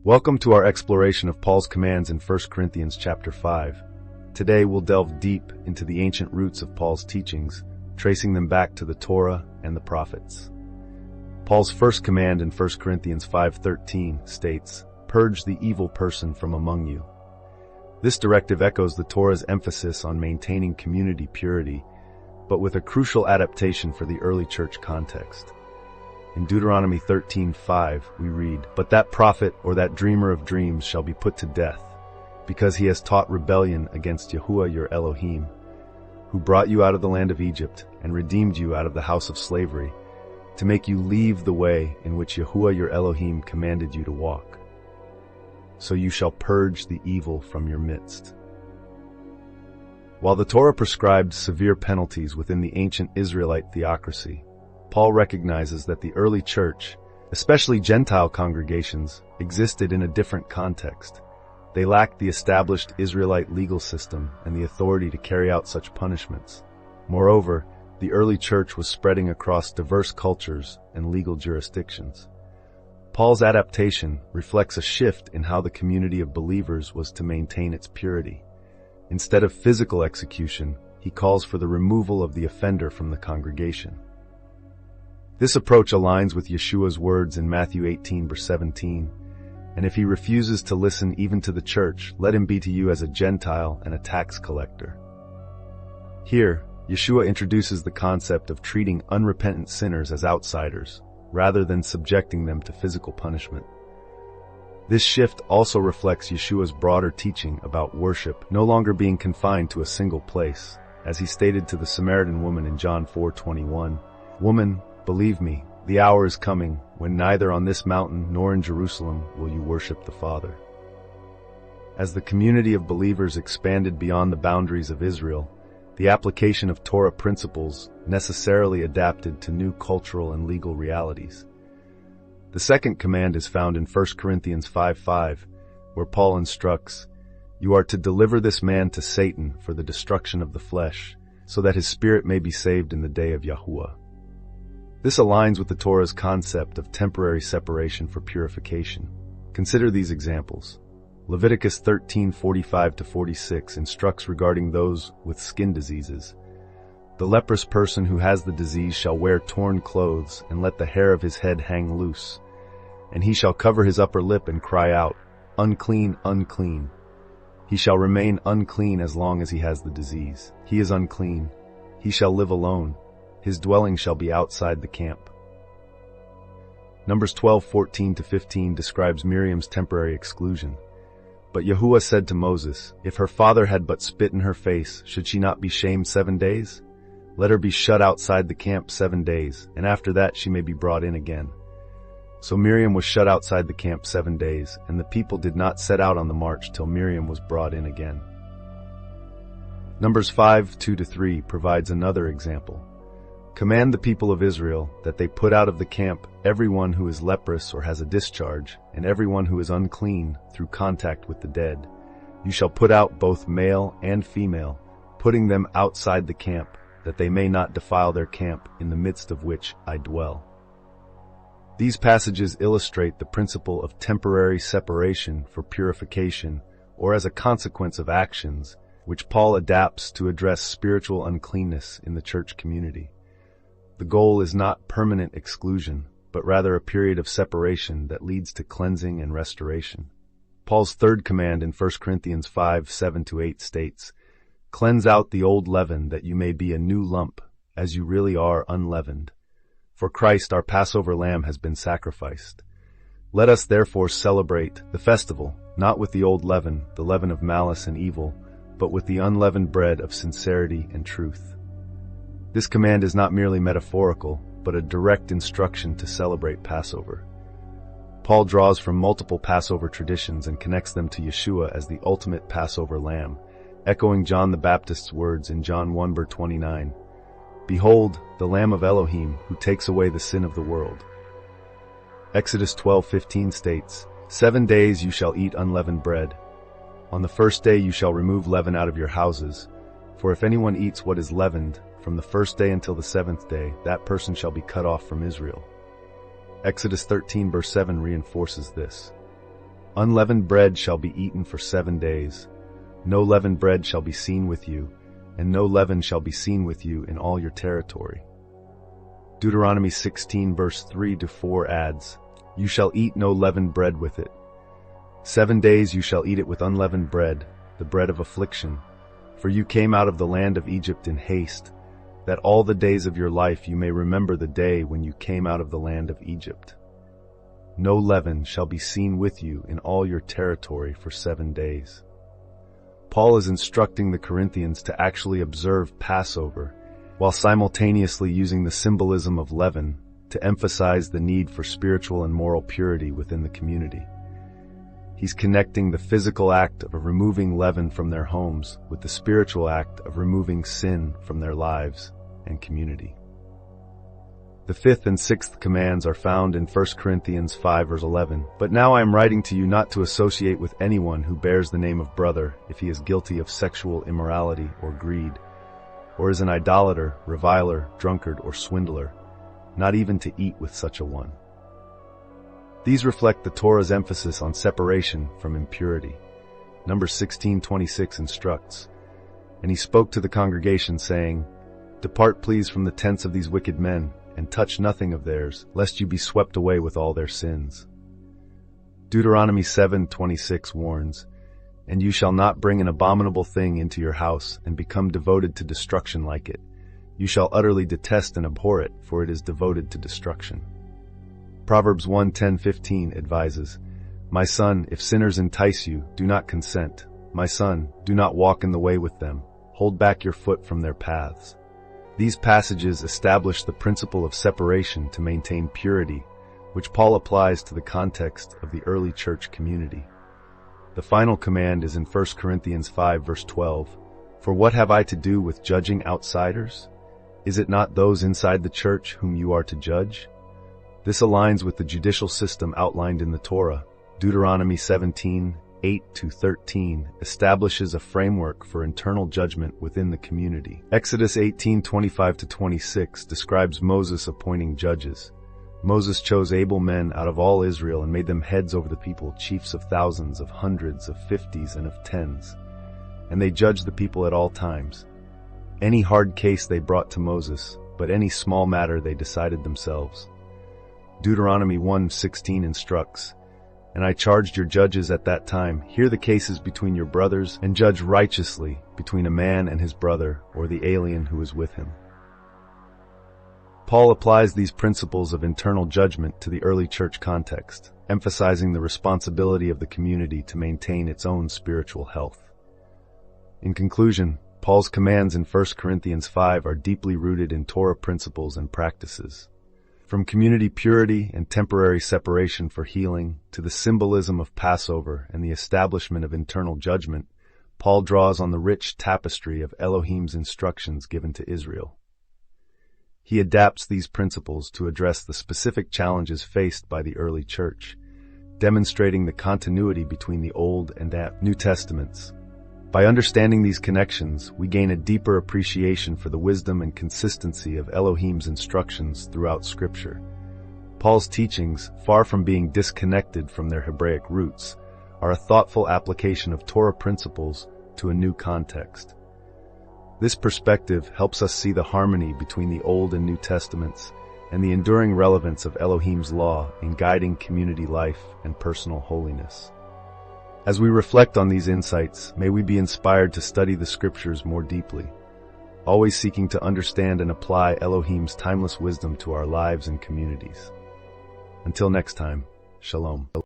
Welcome to our exploration of Paul's commands in 1 Corinthians chapter 5. Today we'll delve deep into the ancient roots of Paul's teachings, tracing them back to the Torah and the prophets. Paul's first command in 1 Corinthians 5:13 states, "Purge the evil person from among you." This directive echoes the Torah's emphasis on maintaining community purity, but with a crucial adaptation for the early church context. In Deuteronomy 13:5, we read, "But that prophet or that dreamer of dreams shall be put to death, because he has taught rebellion against Yahuwah your Elohim, who brought you out of the land of Egypt and redeemed you out of the house of slavery, to make you leave the way in which Yahuwah your Elohim commanded you to walk. So you shall purge the evil from your midst." While the Torah prescribed severe penalties within the ancient Israelite theocracy, Paul recognizes that the early church, especially Gentile congregations, existed in a different context. They lacked the established Israelite legal system and the authority to carry out such punishments. Moreover, the early church was spreading across diverse cultures and legal jurisdictions. Paul's adaptation reflects a shift in how the community of believers was to maintain its purity. Instead of physical execution, he calls for the removal of the offender from the congregation. This approach aligns with Yeshua's words in Matthew 18:17, "And if he refuses to listen even to the church, let him be to you as a Gentile and a tax collector." Here, Yeshua introduces the concept of treating unrepentant sinners as outsiders, rather than subjecting them to physical punishment. This shift also reflects Yeshua's broader teaching about worship no longer being confined to a single place, as he stated to the Samaritan woman in John 4:21, "Woman, believe me, the hour is coming when neither on this mountain nor in Jerusalem will you worship the Father." As the community of believers expanded beyond the boundaries of Israel, the application of Torah principles necessarily adapted to new cultural and legal realities. The second command is found in 1 Corinthians 5:5, where Paul instructs, "You are to deliver this man to Satan for the destruction of the flesh, so that his spirit may be saved in the day of Yahuwah." This aligns with the Torah's concept of temporary separation for purification. Consider these examples. Leviticus 13:45-46 instructs regarding those with skin diseases. "The leprous person who has the disease shall wear torn clothes and let the hair of his head hang loose. And he shall cover his upper lip and cry out, 'Unclean, unclean.' He shall remain unclean as long as he has the disease. He is unclean. He shall live alone. His dwelling shall be outside the camp." Numbers 12:14-15 describes Miriam's temporary exclusion. "But Yahuwah said to Moses, 'If her father had but spit in her face, should she not be shamed 7 days? Let her be shut outside the camp 7 days, and after that she may be brought in again.' So Miriam was shut outside the camp 7 days, and the people did not set out on the march till Miriam was brought in again." Numbers 5:2-3 provides another example. "Command the people of Israel that they put out of the camp everyone who is leprous or has a discharge, and everyone who is unclean through contact with the dead. You shall put out both male and female, putting them outside the camp, that they may not defile their camp in the midst of which I dwell." These passages illustrate the principle of temporary separation for purification, or as a consequence of actions, which Paul adapts to address spiritual uncleanness in the church community. The goal is not permanent exclusion, but rather a period of separation that leads to cleansing and restoration. Paul's third command in 1 Corinthians 5:7-8 states, "Cleanse out the old leaven that you may be a new lump, as you really are unleavened. For Christ our Passover lamb has been sacrificed. Let us therefore celebrate the festival, not with the old leaven, the leaven of malice and evil, but with the unleavened bread of sincerity and truth." This command is not merely metaphorical, but a direct instruction to celebrate Passover. Paul draws from multiple Passover traditions and connects them to Yeshua as the ultimate Passover lamb, echoing John the Baptist's words in John 1:29, "Behold, the Lamb of Elohim, who takes away the sin of the world." Exodus 12:15 states, 7 days you shall eat unleavened bread. On the first day you shall remove leaven out of your houses, for if anyone eats what is leavened, from the first day until the 7th day, that person shall be cut off from Israel. Exodus 13:7 reinforces this. Unleavened bread shall be eaten for 7 days. No leavened bread shall be seen with you, and no leaven shall be seen with you in all your territory. Deuteronomy 16 verse 3-4 adds, You shall eat no leavened bread with it. 7 days you shall eat it with unleavened bread, the bread of affliction. For you came out of the land of Egypt in haste, that all the days of your life you may remember the day when you came out of the land of Egypt. No leaven shall be seen with you in all your territory for 7 days. Paul is instructing the Corinthians to actually observe Passover, while simultaneously using the symbolism of leaven to emphasize the need for spiritual and moral purity within the community. He's connecting the physical act of removing leaven from their homes with the spiritual act of removing sin from their lives and community. The 5th and 6th commands are found in 1 Corinthians 5 verse 11. But now I am writing to you not to associate with anyone who bears the name of brother if he is guilty of sexual immorality or greed, or is an idolater, reviler, drunkard, or swindler, not even to eat with such a one. These reflect the Torah's emphasis on separation from impurity. Numbers 16:26 instructs, And he spoke to the congregation, saying, Depart please from the tents of these wicked men, and touch nothing of theirs, lest you be swept away with all their sins. Deuteronomy 7:26 warns, And you shall not bring an abominable thing into your house, and become devoted to destruction like it. You shall utterly detest and abhor it, for it is devoted to destruction. Proverbs 1:10-15 advises, My son, if sinners entice you, do not consent. My son, do not walk in the way with them. Hold back your foot from their paths. These passages establish the principle of separation to maintain purity, which Paul applies to the context of the early church community. The final command is in 1 Corinthians 5 verse 12. For what have I to do with judging outsiders? Is it not those inside the church whom you are to judge? This aligns with the judicial system outlined in the Torah. Deuteronomy 17:8-13 establishes a framework for internal judgment within the community. Exodus 18:25-26 describes Moses appointing judges. Moses chose able men out of all Israel and made them heads over the people, chiefs of thousands, of hundreds, of fifties, and of tens. And they judged the people at all times. Any hard case they brought to Moses, but any small matter they decided themselves. Deuteronomy 1:16 instructs, And I charged your judges at that time, hear the cases between your brothers, and judge righteously between a man and his brother, or the alien who is with him. Paul applies these principles of internal judgment to the early church context, emphasizing the responsibility of the community to maintain its own spiritual health. In conclusion, Paul's commands in 1 Corinthians 5 are deeply rooted in Torah principles and practices. From community purity and temporary separation for healing to the symbolism of Passover and the establishment of internal judgment, Paul draws on the rich tapestry of Elohim's instructions given to Israel. He adapts these principles to address the specific challenges faced by the early church, demonstrating the continuity between the Old and New Testaments. By understanding these connections, we gain a deeper appreciation for the wisdom and consistency of Elohim's instructions throughout Scripture. Paul's teachings, far from being disconnected from their Hebraic roots, are a thoughtful application of Torah principles to a new context. This perspective helps us see the harmony between the Old and New Testaments and the enduring relevance of Elohim's law in guiding community life and personal holiness. As we reflect on these insights, may we be inspired to study the Scriptures more deeply, always seeking to understand and apply Elohim's timeless wisdom to our lives and communities. Until next time, Shalom.